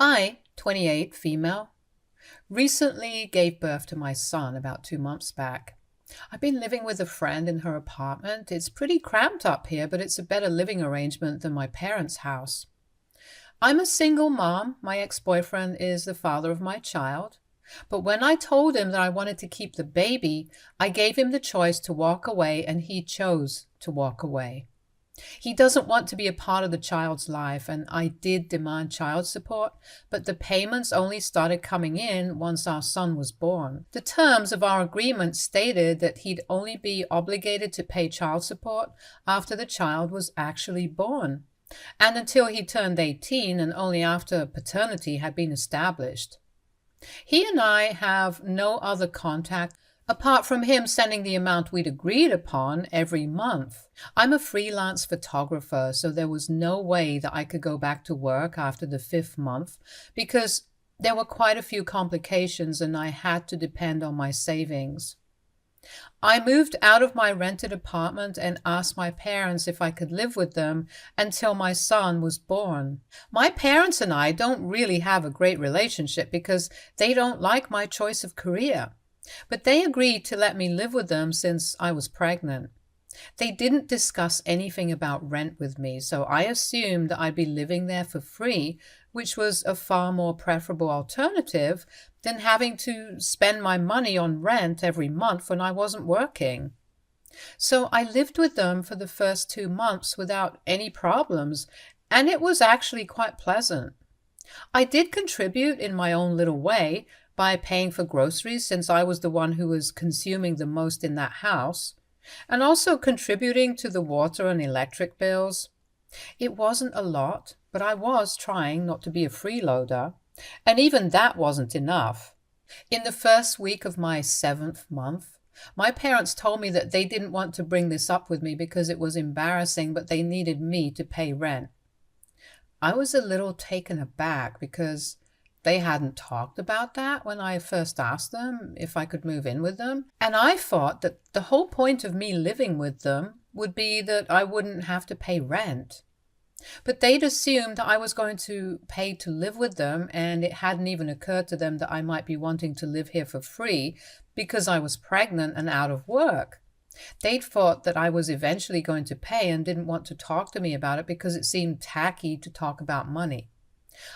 I, 28, female, recently gave birth to my son about 2 months back. I've been living with a friend in her apartment. It's pretty cramped up here, but it's a better living arrangement than my parents' house. I'm a single mom. My ex-boyfriend is the father of my child. But when I told him that I wanted to keep the baby, I gave him the choice to walk away, and he chose to walk away. He doesn't want to be a part of the child's life, and I did demand child support, but the payments only started coming in once our son was born. The terms of our agreement stated that he'd only be obligated to pay child support after the child was actually born, and until he turned 18, and only after paternity had been established. He and I have no other contact apart from him sending the amount we'd agreed upon every month. I'm a freelance photographer, so there was no way that I could go back to work after the 5th month because there were quite a few complications and I had to depend on my savings. I moved out of my rented apartment and asked my parents if I could live with them until my son was born. My parents and I don't really have a great relationship because they don't like my choice of career. But they agreed to let me live with them since I was pregnant. They didn't discuss anything about rent with me, so I assumed that I'd be living there for free, which was a far more preferable alternative than having to spend my money on rent every month when I wasn't working. So I lived with them for the first 2 months without any problems, and it was actually quite pleasant. I did contribute in my own little way by paying for groceries since I was the one who was consuming the most in that house, and also contributing to the water and electric bills. It wasn't a lot, but I was trying not to be a freeloader, and even that wasn't enough. In the first week of my 7th month, my parents told me that they didn't want to bring this up with me because it was embarrassing, but they needed me to pay rent. I was a little taken aback because they hadn't talked about that when I first asked them if I could move in with them, and I thought that the whole point of me living with them would be that I wouldn't have to pay rent. But they'd assumed that I was going to pay to live with them, and it hadn't even occurred to them that I might be wanting to live here for free because I was pregnant and out of work. They'd thought that I was eventually going to pay and didn't want to talk to me about it because it seemed tacky to talk about money.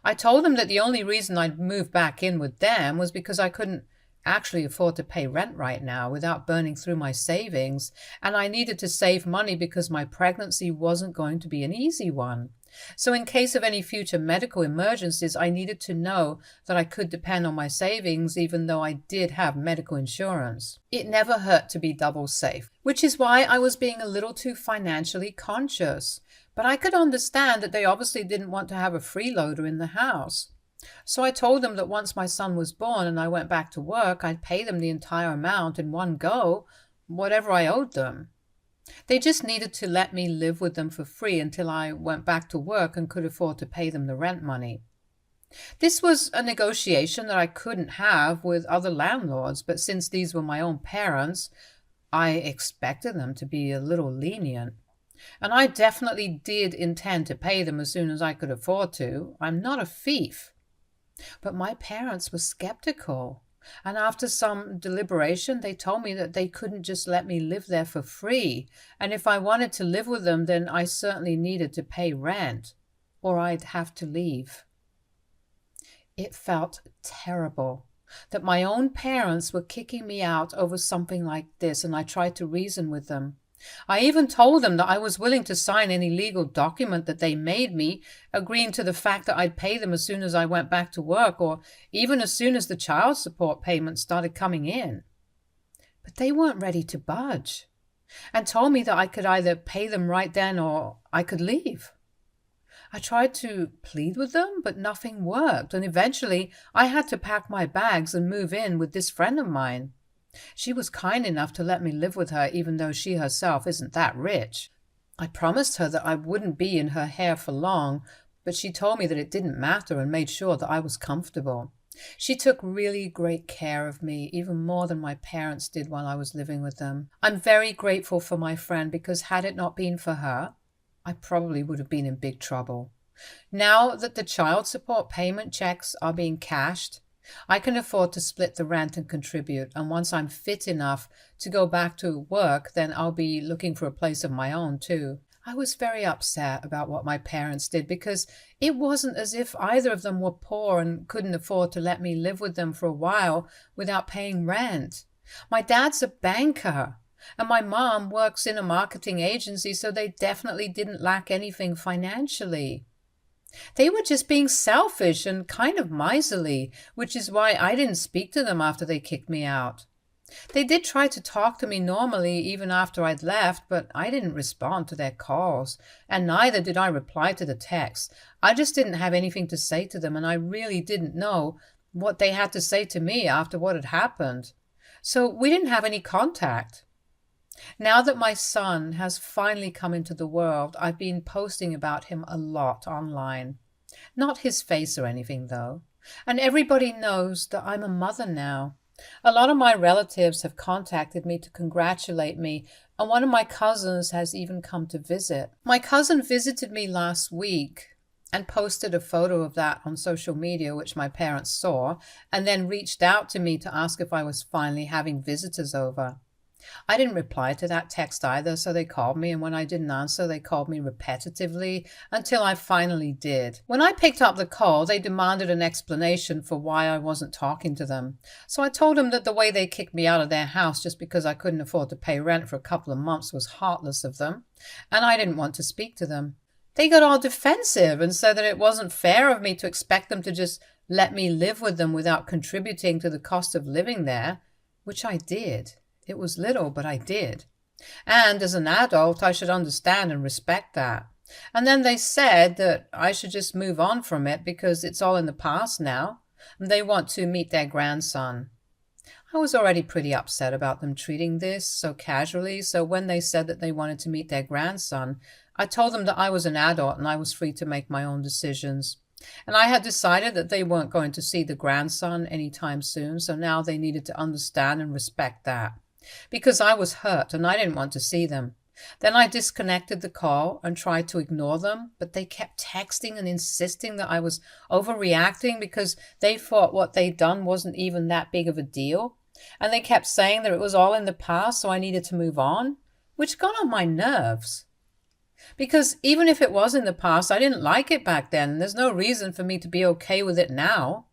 I told them that the only reason I'd moved back in with them was because I couldn't actually afford to pay rent right now without burning through my savings, and I needed to save money because my pregnancy wasn't going to be an easy one. So in case of any future medical emergencies, I needed to know that I could depend on my savings even though I did have medical insurance. It never hurt to be double safe, which is why I was being a little too financially conscious. But I could understand that they obviously didn't want to have a freeloader in the house. So I told them that once my son was born and I went back to work, I'd pay them the entire amount in one go, whatever I owed them. They just needed to let me live with them for free until I went back to work and could afford to pay them the rent money. This was a negotiation that I couldn't have with other landlords, but since these were my own parents, I expected them to be a little lenient. And I definitely did intend to pay them as soon as I could afford to. I'm not a thief. But my parents were skeptical, and after some deliberation, they told me that they couldn't just let me live there for free, and if I wanted to live with them, then I certainly needed to pay rent, or I'd have to leave. It felt terrible that my own parents were kicking me out over something like this, and I tried to reason with them. I even told them that I was willing to sign any legal document that they made me, agreeing to the fact that I'd pay them as soon as I went back to work, or even as soon as the child support payments started coming in. But they weren't ready to budge, and told me that I could either pay them right then or I could leave. I tried to plead with them, but nothing worked, and eventually I had to pack my bags and move in with this friend of mine. She was kind enough to let me live with her even though she herself isn't that rich. I promised her that I wouldn't be in her hair for long, but she told me that it didn't matter and made sure that I was comfortable. She took really great care of me, even more than my parents did while I was living with them. I'm very grateful for my friend because had it not been for her, I probably would have been in big trouble. Now that the child support payment checks are being cashed, I can afford to split the rent and contribute. And once I'm fit enough to go back to work, then I'll be looking for a place of my own too. I was very upset about what my parents did because it wasn't as if either of them were poor and couldn't afford to let me live with them for a while without paying rent. My dad's a banker and my mom works in a marketing agency, so they definitely didn't lack anything financially. They were just being selfish and kind of miserly, which is why I didn't speak to them after they kicked me out. They did try to talk to me normally even after I'd left, but I didn't respond to their calls, and neither did I reply to the texts. I just didn't have anything to say to them, and I really didn't know what they had to say to me after what had happened. So we didn't have any contact. Now that my son has finally come into the world, I've been posting about him a lot online. Not his face or anything, though. And everybody knows that I'm a mother now. A lot of my relatives have contacted me to congratulate me, and one of my cousins has even come to visit. My cousin visited me last week and posted a photo of that on social media, which my parents saw, and then reached out to me to ask if I was finally having visitors over. I didn't reply to that text either, so they called me, and when I didn't answer, they called me repetitively until I finally did. When I picked up the call, they demanded an explanation for why I wasn't talking to them. So I told them that the way they kicked me out of their house just because I couldn't afford to pay rent for a couple of months was heartless of them, and I didn't want to speak to them. They got all defensive and said that it wasn't fair of me to expect them to just let me live with them without contributing to the cost of living there, which I did. It was little, but I did. And as an adult, I should understand and respect that. And then they said that I should just move on from it because it's all in the past now, and they want to meet their grandson. I was already pretty upset about them treating this so casually, so when they said that they wanted to meet their grandson, I told them that I was an adult and I was free to make my own decisions. And I had decided that they weren't going to see the grandson anytime soon, so now they needed to understand and respect that. Because I was hurt and I didn't want to see them. Then I disconnected the call and tried to ignore them, but they kept texting and insisting that I was overreacting because they thought what they'd done wasn't even that big of a deal. And they kept saying that it was all in the past, so I needed to move on, which got on my nerves. Because even if it was in the past, I didn't like it back then, and there's no reason for me to be okay with it now.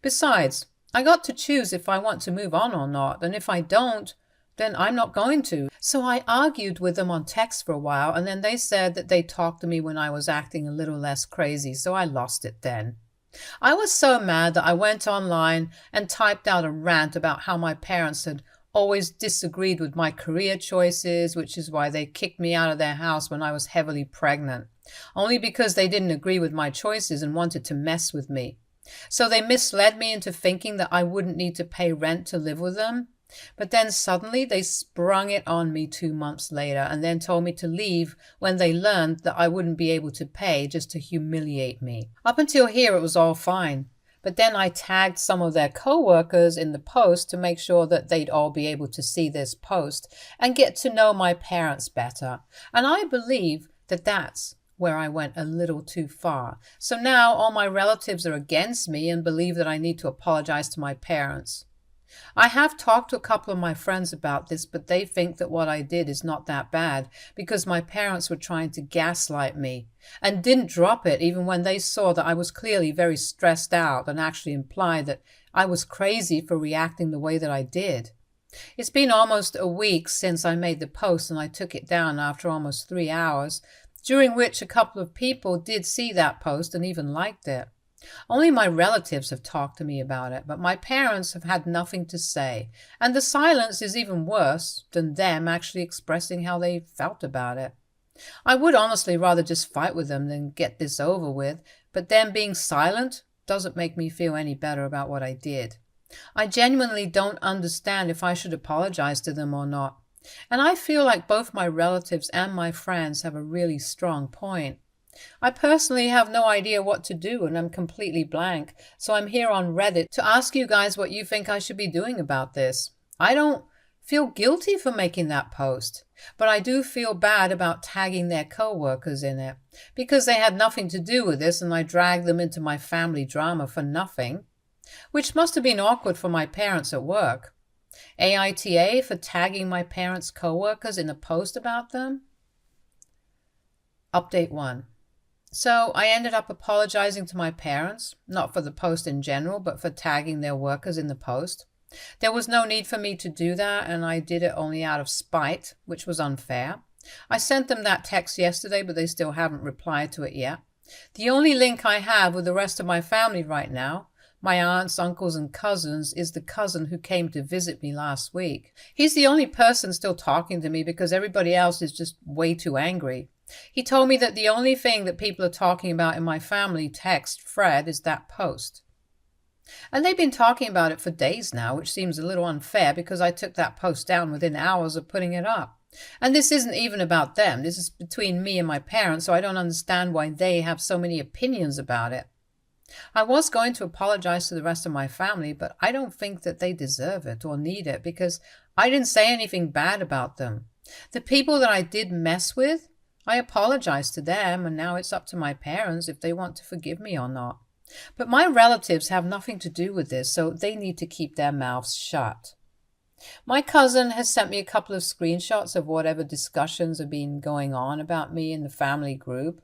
Besides, I got to choose if I want to move on or not, and if I don't, then I'm not going to. So I argued with them on text for a while, and then they said that they talked to me when I was acting a little less crazy, so I lost it then. I was so mad that I went online and typed out a rant about how my parents had always disagreed with my career choices, which is why they kicked me out of their house when I was heavily pregnant, only because they didn't agree with my choices and wanted to mess with me. So they misled me into thinking that I wouldn't need to pay rent to live with them. But then suddenly they sprung it on me 2 months later and then told me to leave when they learned that I wouldn't be able to pay, just to humiliate me. Up until here it was all fine. But then I tagged some of their co-workers in the post to make sure that they'd all be able to see this post and get to know my parents better. And I believe that that's where I went a little too far. So now all my relatives are against me and believe that I need to apologize to my parents. I have talked to a couple of my friends about this, but they think that what I did is not that bad because my parents were trying to gaslight me and didn't drop it even when they saw that I was clearly very stressed out and actually implied that I was crazy for reacting the way that I did. It's been almost a week since I made the post and I took it down after almost 3 hours, during which a couple of people did see that post and even liked it. Only my relatives have talked to me about it, but my parents have had nothing to say, and the silence is even worse than them actually expressing how they felt about it. I would honestly rather just fight with them than get this over with, but them being silent doesn't make me feel any better about what I did. I genuinely don't understand if I should apologize to them or not, and I feel like both my relatives and my friends have a really strong point. I personally have no idea what to do and I'm completely blank, so I'm here on Reddit to ask you guys what you think I should be doing about this. I don't feel guilty for making that post, but I do feel bad about tagging their co-workers in it because they had nothing to do with this and I dragged them into my family drama for nothing, which must have been awkward for my parents at work. AITA for tagging my parents' co-workers in a post about them. Update 1. So I ended up apologizing to my parents, not for the post in general, but for tagging their workers in the post. There was no need for me to do that, and I did it only out of spite, which was unfair. I sent them that text yesterday, but they still haven't replied to it yet. The only link I have with the rest of my family right now, my aunts, uncles, and cousins, is the cousin who came to visit me last week. He's the only person still talking to me because everybody else is just way too angry. He told me that the only thing that people are talking about in my family text thread is that post. And they've been talking about it for days now, which seems a little unfair because I took that post down within hours of putting it up. And this isn't even about them. This is between me and my parents, so I don't understand why they have so many opinions about it. I was going to apologize to the rest of my family, but I don't think that they deserve it or need it because I didn't say anything bad about them. The people that I did mess with, I apologized to them, and now it's up to my parents if they want to forgive me or not. But my relatives have nothing to do with this, so they need to keep their mouths shut. My cousin has sent me a couple of screenshots of whatever discussions have been going on about me in the family group.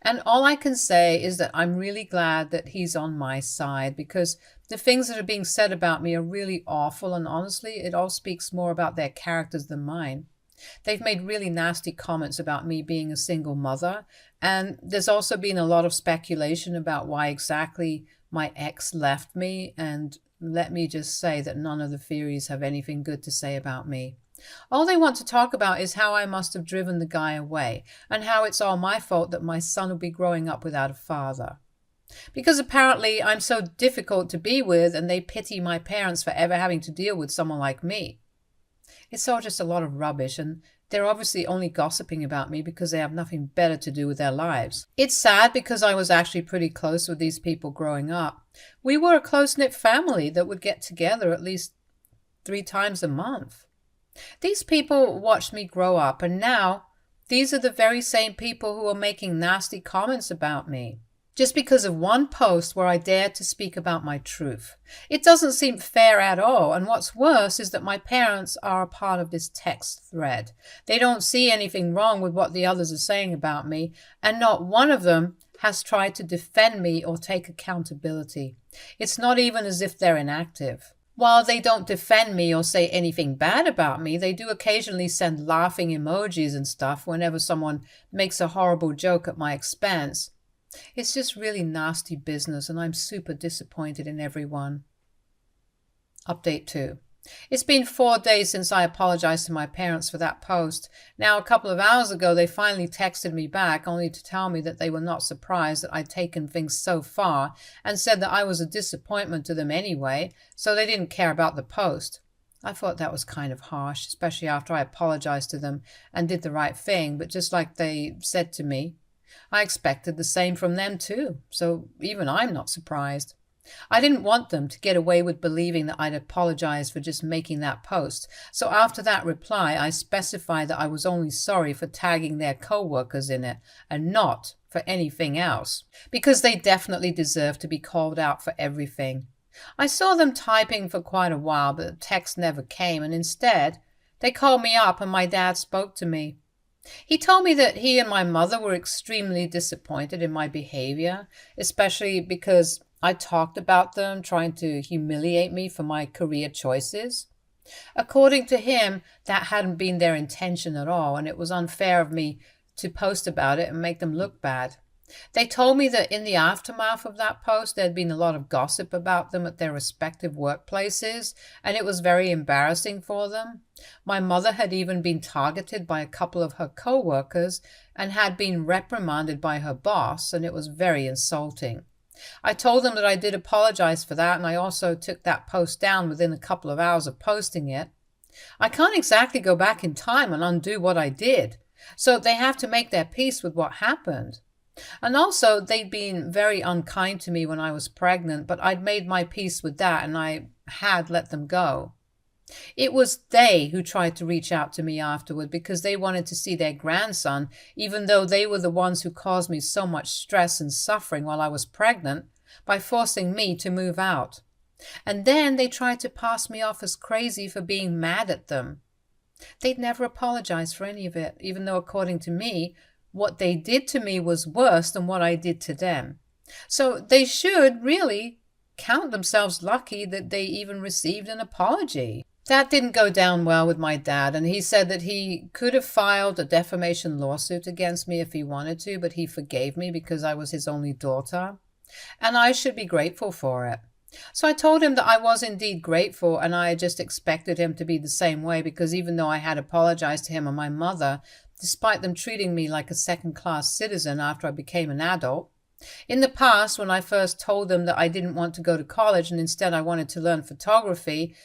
And all I can say is that I'm really glad that he's on my side because the things that are being said about me are really awful, and honestly, it all speaks more about their characters than mine. They've made really nasty comments about me being a single mother, and there's also been a lot of speculation about why exactly my ex left me, and let me just say that none of the theories have anything good to say about me. All they want to talk about is how I must have driven the guy away, and how it's all my fault that my son will be growing up without a father. Because apparently I'm so difficult to be with, and they pity my parents for ever having to deal with someone like me. It's all just a lot of rubbish, and they're obviously only gossiping about me because they have nothing better to do with their lives. It's sad because I was actually pretty close with these people growing up. We were a close-knit family that would get together at least 3 times a month. These people watched me grow up, and now these are the very same people who are making nasty comments about me. Just because of one post where I dared to speak about my truth. It doesn't seem fair at all, and what's worse is that my parents are a part of this text thread. They don't see anything wrong with what the others are saying about me, and not one of them has tried to defend me or take accountability. It's not even as if they're inactive. While they don't defend me or say anything bad about me, they do occasionally send laughing emojis and stuff whenever someone makes a horrible joke at my expense. It's just really nasty business, and I'm super disappointed in everyone. Update 2. It's been 4 days since I apologized to my parents for that post. Now, a couple of hours ago, they finally texted me back, only to tell me that they were not surprised that I'd taken things so far, and said that I was a disappointment to them anyway, so they didn't care about the post. I thought that was kind of harsh, especially after I apologized to them and did the right thing, but just like they said to me, I expected the same from them too, so even I'm not surprised. I didn't want them to get away with believing that I'd apologized for just making that post, so after that reply I specified that I was only sorry for tagging their co-workers in it and not for anything else, because they definitely deserve to be called out for everything. I saw them typing for quite a while, but the text never came, and instead they called me up and my dad spoke to me. He told me that he and my mother were extremely disappointed in my behavior, especially because I talked about them trying to humiliate me for my career choices. According to him, that hadn't been their intention at all, and it was unfair of me to post about it and make them look bad. They told me that in the aftermath of that post, there'd been a lot of gossip about them at their respective workplaces, and it was very embarrassing for them. My mother had even been targeted by a couple of her co-workers and had been reprimanded by her boss, and it was very insulting. I told them that I did apologize for that, and I also took that post down within a couple of hours of posting it. I can't exactly go back in time and undo what I did, so they have to make their peace with what happened. And also, they'd been very unkind to me when I was pregnant, but I'd made my peace with that and I had let them go. It was they who tried to reach out to me afterward because they wanted to see their grandson, even though they were the ones who caused me so much stress and suffering while I was pregnant by forcing me to move out. And then they tried to pass me off as crazy for being mad at them. They'd never apologized for any of it, even though, according to me, what they did to me was worse than what I did to them. So they should really count themselves lucky that they even received an apology. That didn't go down well with my dad, and he said that he could have filed a defamation lawsuit against me if he wanted to, but he forgave me because I was his only daughter, and I should be grateful for it. So I told him that I was indeed grateful, and I just expected him to be the same way, because even though I had apologized to him and my mother, despite them treating me like a second-class citizen after I became an adult, in the past, when I first told them that I didn't want to go to college and instead I wanted to learn photography,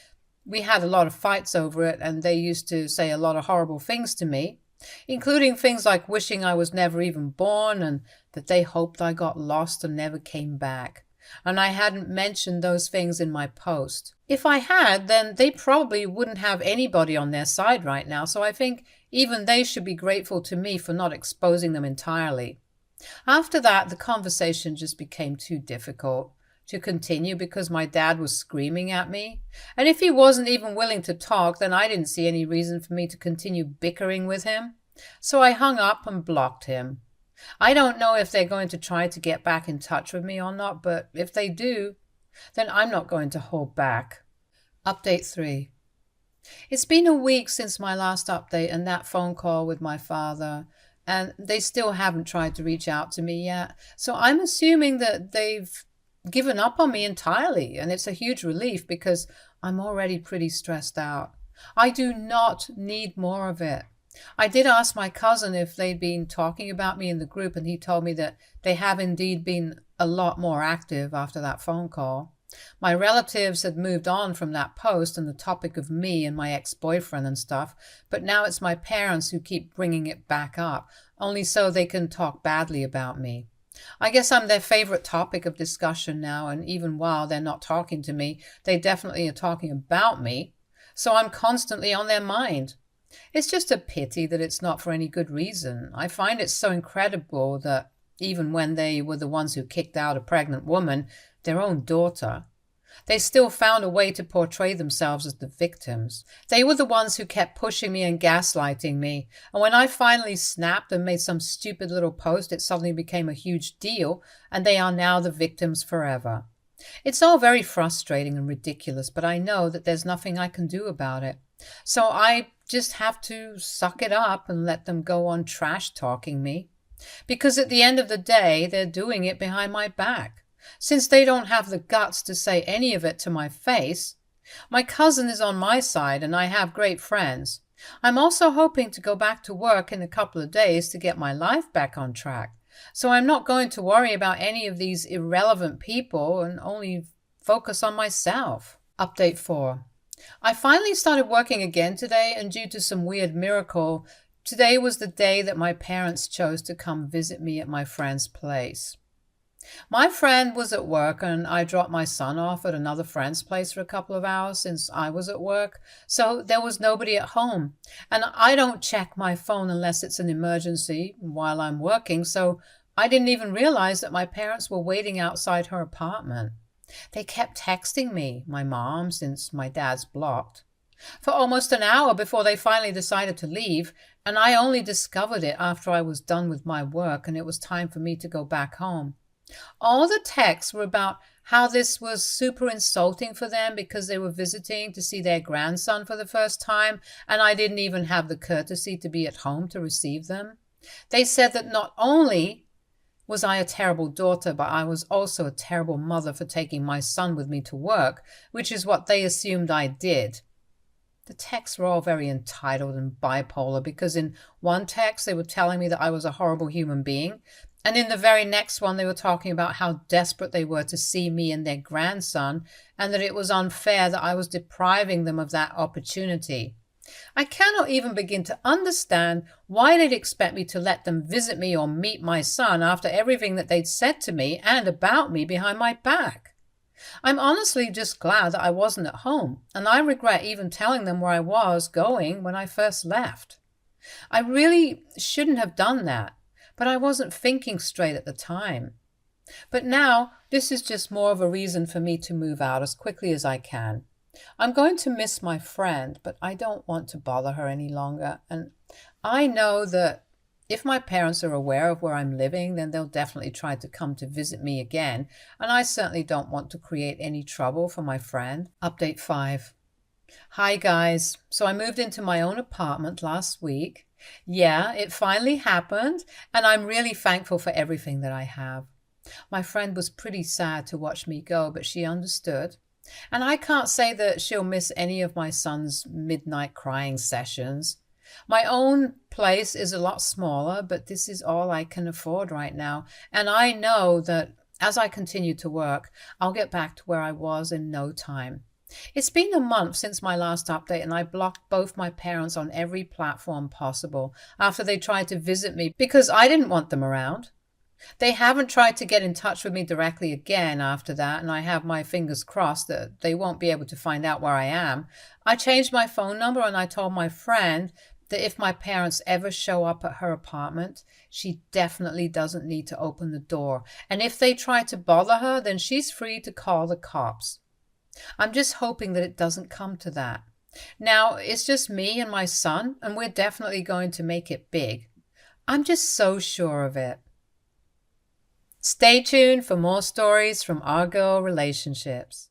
we had a lot of fights over it, and they used to say a lot of horrible things to me, including things like wishing I was never even born and that they hoped I got lost and never came back. And I hadn't mentioned those things in my post. If I had, then they probably wouldn't have anybody on their side right now, so I think even they should be grateful to me for not exposing them entirely. After that, the conversation just became too difficult to continue because my dad was screaming at me. And if he wasn't even willing to talk, then I didn't see any reason for me to continue bickering with him. So I hung up and blocked him. I don't know if they're going to try to get back in touch with me or not, but if they do, then I'm not going to hold back. Update 3. It's been a week since my last update and that phone call with my father, and they still haven't tried to reach out to me yet. So I'm assuming that they've given up on me entirely, and it's a huge relief because I'm already pretty stressed out. I do not need more of it. I did ask my cousin if they'd been talking about me in the group, and he told me that they have indeed been a lot more active after that phone call. My relatives had moved on from that post and the topic of me and my ex-boyfriend and stuff, but now it's my parents who keep bringing it back up, only so they can talk badly about me. I guess I'm their favorite topic of discussion now, and even while they're not talking to me, they definitely are talking about me, so I'm constantly on their mind. It's just a pity that it's not for any good reason. I find it so incredible that even when they were the ones who kicked out a pregnant woman, their own daughter, they still found a way to portray themselves as the victims. They were the ones who kept pushing me and gaslighting me, and when I finally snapped and made some stupid little post, it suddenly became a huge deal, and they are now the victims forever. It's all very frustrating and ridiculous, but I know that there's nothing I can do about it. So I just have to suck it up and let them go on trash talking me. Because at the end of the day, they're doing it behind my back. Since they don't have the guts to say any of it to my face, my cousin is on my side and I have great friends. I'm also hoping to go back to work in a couple of days to get my life back on track. So I'm not going to worry about any of these irrelevant people and only focus on myself. Update 4. I finally started working again today, and due to some weird miracle, today was the day that my parents chose to come visit me at my friend's place. My friend was at work, and I dropped my son off at another friend's place for a couple of hours since I was at work, so there was nobody at home. And I don't check my phone unless it's an emergency while I'm working, so I didn't even realize that my parents were waiting outside her apartment. They kept texting me, my mom, since my dad's blocked, for almost an hour before they finally decided to leave, and I only discovered it after I was done with my work and it was time for me to go back home. All the texts were about how this was super insulting for them because they were visiting to see their grandson for the first time, and I didn't even have the courtesy to be at home to receive them. They said that not only was I a terrible daughter, but I was also a terrible mother for taking my son with me to work, which is what they assumed I did. The texts were all very entitled and bipolar because in one text they were telling me that I was a horrible human being, and in the very next one they were talking about how desperate they were to see me and their grandson, and that it was unfair that I was depriving them of that opportunity. I cannot even begin to understand why they'd expect me to let them visit me or meet my son after everything that they'd said to me and about me behind my back. I'm honestly just glad that I wasn't at home, and I regret even telling them where I was going when I first left. I really shouldn't have done that, but I wasn't thinking straight at the time. But now, this is just more of a reason for me to move out as quickly as I can. I'm going to miss my friend, but I don't want to bother her any longer. And I know that if my parents are aware of where I'm living, then they'll definitely try to come to visit me again. And I certainly don't want to create any trouble for my friend. Update 5. Hi guys. So I moved into my own apartment last week. Yeah, it finally happened, and I'm really thankful for everything that I have. My friend was pretty sad to watch me go, but she understood. And I can't say that she'll miss any of my son's midnight crying sessions. My own place is a lot smaller, but this is all I can afford right now. And I know that as I continue to work, I'll get back to where I was in no time. It's been a month since my last update, and I blocked both my parents on every platform possible after they tried to visit me because I didn't want them around. They haven't tried to get in touch with me directly again after that, and I have my fingers crossed that they won't be able to find out where I am. I changed my phone number, and I told my friend that if my parents ever show up at her apartment, she definitely doesn't need to open the door. And if they try to bother her, then she's free to call the cops. I'm just hoping that it doesn't come to that. Now, it's just me and my son, and we're definitely going to make it big. I'm just so sure of it. Stay tuned for more stories from our girl relationships.